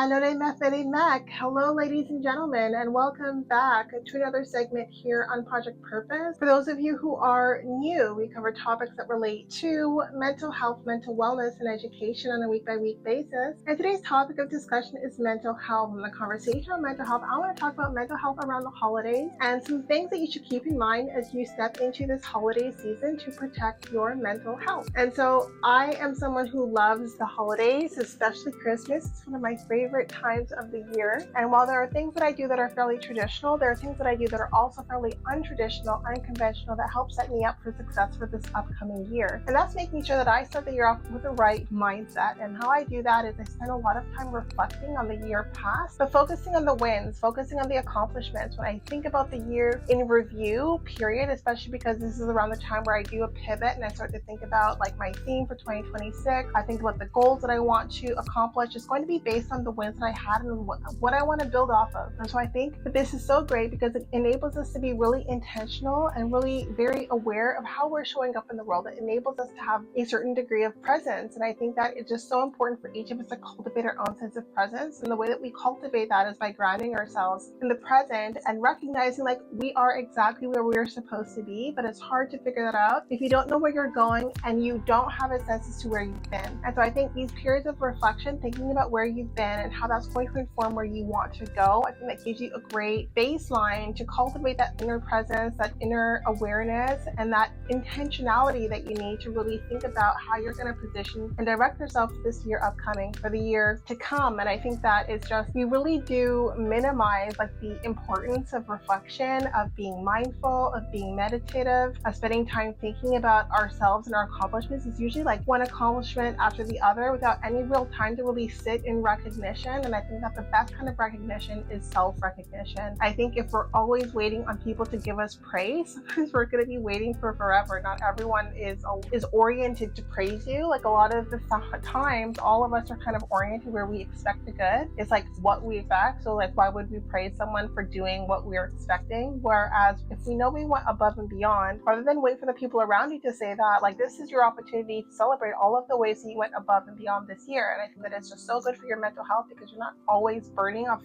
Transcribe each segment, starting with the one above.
Allora, Mac. Hello, ladies and gentlemen, and welcome back to another segment here on Project Purpose. For those of you who are new, we cover topics that relate to mental health, mental wellness, and education on a week-by-week basis. And today's topic of discussion is mental health. In the conversation on mental health, I want to talk about mental health around the holidays and some things that you should keep in mind as you step into this holiday season to protect your mental health. And so I am someone who loves the holidays, especially Christmas. It's one of my favorite times of the year. And while there are things that I do that are fairly traditional, there are things that I do that are also fairly untraditional, unconventional, that help set me up for success for this upcoming year. And that's making sure that I start the year off with the right mindset. And how I do that is I spend a lot of time reflecting on the year past, but focusing on the wins, focusing on the accomplishments. When I think about the year in review, period, especially because this is around the time where I do a pivot and I start to think about like my theme for 2026. I think about the goals that I want to accomplish. It's going to be based on the wins that I had and what I want to build off of. And so I think that this is so great because it enables us to be really intentional and really very aware of how we're showing up in the world. It enables us to have a certain degree of presence. And I think that it's just so important for each of us to cultivate our own sense of presence. And the way that we cultivate that is by grounding ourselves in the present and recognizing like we are exactly where we're supposed to be, but it's hard to figure that out if you don't know where you're going and you don't have a sense as to where you've been. And so I think these periods of reflection, thinking about where you've been and how that's going to inform where you want to go, I think that gives you a great baseline to cultivate that inner presence, that inner awareness, and that intentionality that you need to really think about how you're going to position and direct yourself this year upcoming for the year to come. And I think that is just, we really do minimize like the importance of reflection, of being mindful, of being meditative, of spending time thinking about ourselves and our accomplishments. Is usually like one accomplishment after the other without any real time to really sit in recognition. And I think that the best kind of recognition is self-recognition. I think if we're always waiting on people to give us praise, sometimes we're going to be waiting for forever. Not everyone is oriented to praise you. Like a lot of the times, all of us are kind of oriented where we expect the good. It's like what we expect. So like, why would we praise someone for doing what we're expecting? Whereas if we know we went above and beyond, rather than wait for the people around you to say that, like this is your opportunity to celebrate all of the ways that you went above and beyond this year. And I think that it's just so good for your mental health because you're not always burning off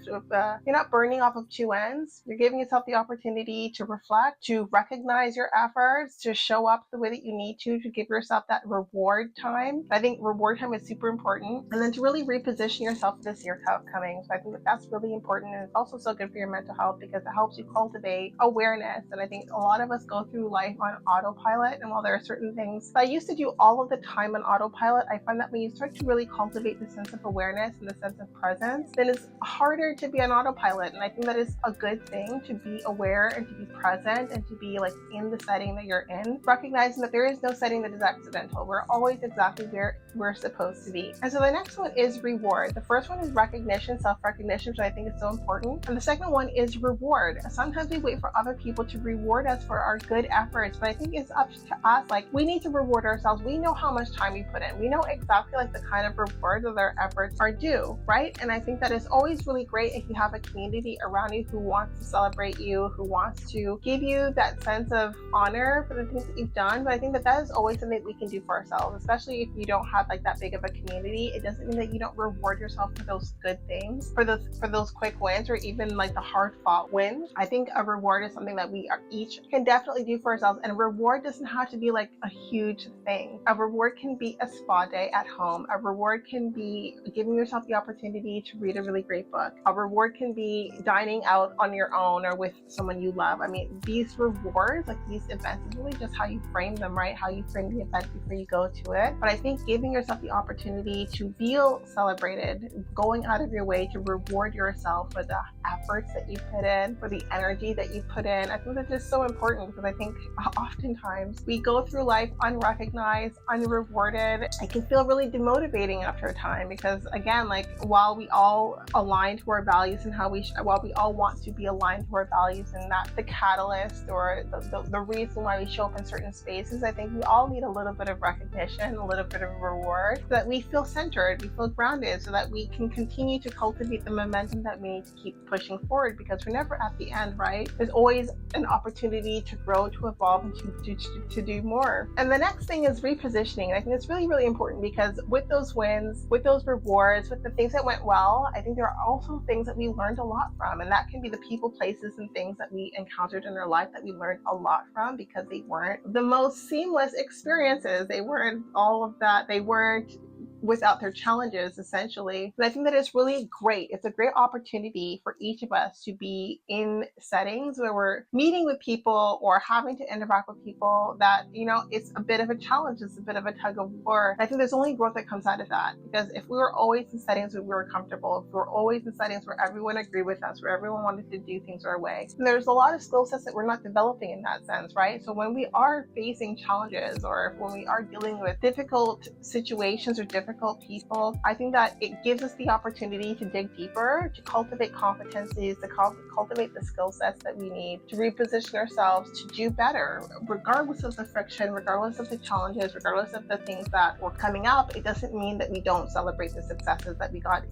of two ends. You're giving yourself the opportunity to reflect, to recognize your efforts, to show up the way that you need to give yourself that reward time. I think reward time is super important. And then to really reposition yourself this year coming. So I think that that's really important. And it's also so good for your mental health because it helps you cultivate awareness. And I think a lot of us go through life on autopilot. And while there are certain things that I used to do all of the time on autopilot, I find that when you start to really cultivate the sense of awareness and the sense of presence, then it's harder to be on autopilot. And I think that is a good thing, to be aware and to be present and to be like in the setting that you're in, recognizing that there is no setting that is accidental. We're always exactly where we're supposed to be. And so the next one is reward. The first one is recognition, self-recognition, which I think is so important. And the second one is reward. Sometimes we wait for other people to reward us for our good efforts, but I think it's up to us. Like we need to reward ourselves. We know how much time we put in. We know exactly like the kind of reward that our efforts are due, right? And I think that it's always really great if you have a community around you who wants to celebrate you, who wants to give you that sense of honor for the things that you've done. But I think that that is always something we can do for ourselves, especially if you don't have like that big of a community. It doesn't mean that you don't reward yourself for those good things, for those quick wins, or even like the hard fought wins. I think a reward is something that we each can definitely do for ourselves. And a reward doesn't have to be like a huge thing. A reward can be a spa day at home. A reward can be giving yourself the opportunity to read a really great book. A reward can be dining out on your own or with someone you love. I mean, these rewards, like these events, is really just how you frame them, right? How you frame the event before you go to it. But I think giving yourself the opportunity to feel celebrated, going out of your way to reward yourself for the efforts that you put in, for the energy that you put in, I think that's just so important because I think oftentimes we go through life unrecognized, unrewarded. It can feel really demotivating after a time because again, like while we all align to our values and while we all want to be aligned to our values and not the catalyst or the reason why we show up in certain spaces, I think we all need a little bit of recognition, a little bit of reward so that we feel centered, we feel grounded, so that we can continue to cultivate the momentum that we need to keep pushing forward because we're never at the end, right? There's always an opportunity to grow, to evolve, and to do more. And the next thing is repositioning. I think it's really, really important because with those wins, with those rewards, with the things that that went well. I think there are also things that we learned a lot from, and that can be the people, places, and things that we encountered in our life that we learned a lot from, because they weren't the most seamless experiences. They weren't all of that. They weren't without their challenges, essentially. And I think that it's really great. It's a great opportunity for each of us to be in settings where we're meeting with people or having to interact with people that, it's a bit of a challenge. It's a bit of a tug of war. And I think there's only growth that comes out of that, because if we were always in settings where we were comfortable, if we were always in settings where everyone agreed with us, where everyone wanted to do things our way, then there's a lot of skill sets that we're not developing in that sense, right? So when we are facing challenges, or when we are dealing with difficult situations or difficult people, I think that it gives us the opportunity to dig deeper, to cultivate competencies, to cultivate the skill sets that we need to reposition ourselves to do better, regardless of the friction, regardless of the challenges, regardless of the things that were coming up. It doesn't mean that we don't celebrate the successes that we got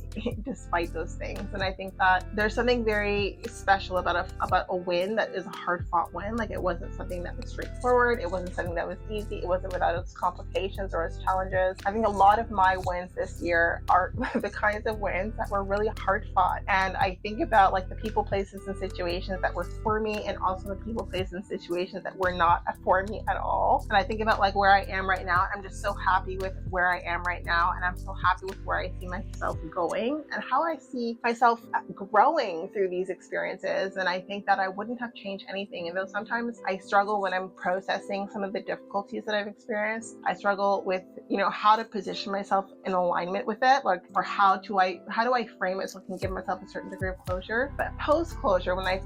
despite those things. And I think that there's something very special about a win that is a hard-fought win. Like, it wasn't something that was straightforward. It wasn't something that was easy. It wasn't without its complications or its challenges. I think a lot of my wins this year are the kinds of wins that were really hard fought. And I think about like the people, places, and situations that were for me, and also the people, places, and situations that were not for me at all. And I think about like where I am right now. I'm just so happy with where I am right now, and I'm so happy with where I see myself going and how I see myself growing through these experiences. And I think that I wouldn't have changed anything. And though sometimes I struggle when I'm processing some of the difficulties that I've experienced, I struggle with, how to position myself in alignment with it. Like, or how do I frame it so I can give myself a certain degree of closure. But post closure, when I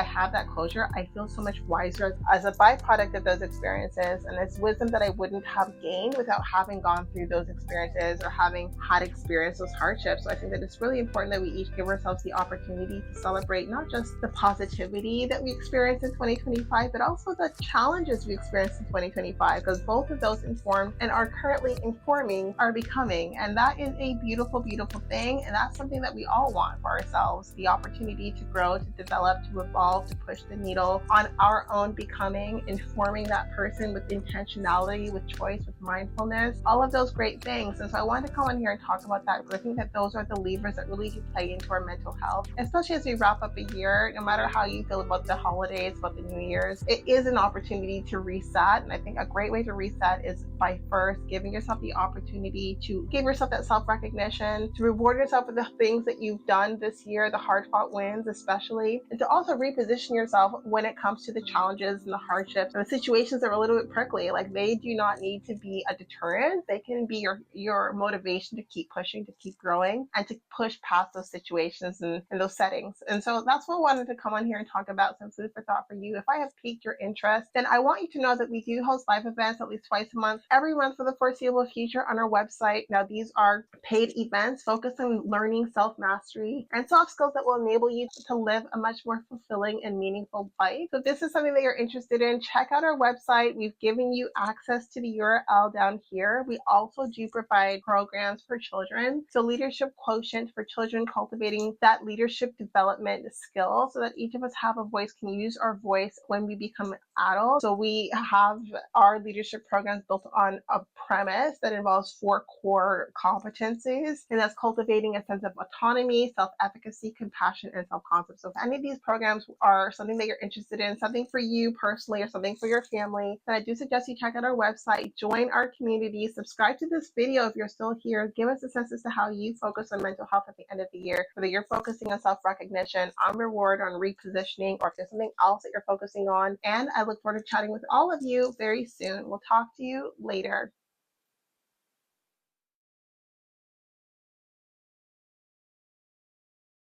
have that closure, I feel so much wiser as a byproduct of those experiences, and it's wisdom that I wouldn't have gained without having gone through those experiences or having had experienced those hardships. So I think that it's really important that we each give ourselves the opportunity to celebrate not just the positivity that we experienced in 2025, but also the challenges we experienced in 2025, because both of those informed and are currently informing our becoming. And that is a beautiful, beautiful thing. And that's something that we all want for ourselves: the opportunity to grow, to develop, to evolve, to push the needle on our own becoming, informing that person with intentionality, with choice, with mindfulness, all of those great things. And so I wanted to come on here and talk about that, because I think that those are the levers that really do play into our mental health, especially as we wrap up a year. No matter how you feel about the holidays, about the New Year's, it is an opportunity to reset. And I think a great way to reset is by first giving yourself the opportunity to give yourself that self-recognition, to reward yourself for the things that you've done this year, the hard-fought wins especially, and to also reposition yourself when it comes to the challenges and the hardships and the situations that are a little bit prickly. Like, they do not need to be a deterrent. They can be your motivation to keep pushing, to keep growing, and to push past those situations and those settings. And so that's what I wanted to come on here and talk about, some food for thought for you. If I have piqued your interest, then I want you to know that we do host live events at least twice a month, every month for the foreseeable future on our website. Now, these are paid events focused on learning self-mastery and soft skills that will enable you to live a much more fulfilling and meaningful life. So if this is something that you're interested in, check out our website. We've given you access to the URL down here. We also do provide programs for children. So Leadership Quotient for children, cultivating that leadership development skill so that each of us have a voice, can use our voice when we become adults. So we have our leadership programs built on a premise that involves 4 core competencies, and that's cultivating a sense of autonomy, self-efficacy, compassion, and self-concept. So if any of these programs are something that you're interested in, something for you personally or something for your family, then I do suggest you check out our website, join our community, subscribe to this video if you're still here, give us a sense as to how you focus on mental health at the end of the year, whether you're focusing on self-recognition, on reward, on repositioning, or if there's something else that you're focusing on. And I look forward to chatting with all of you very soon. We'll talk to you later.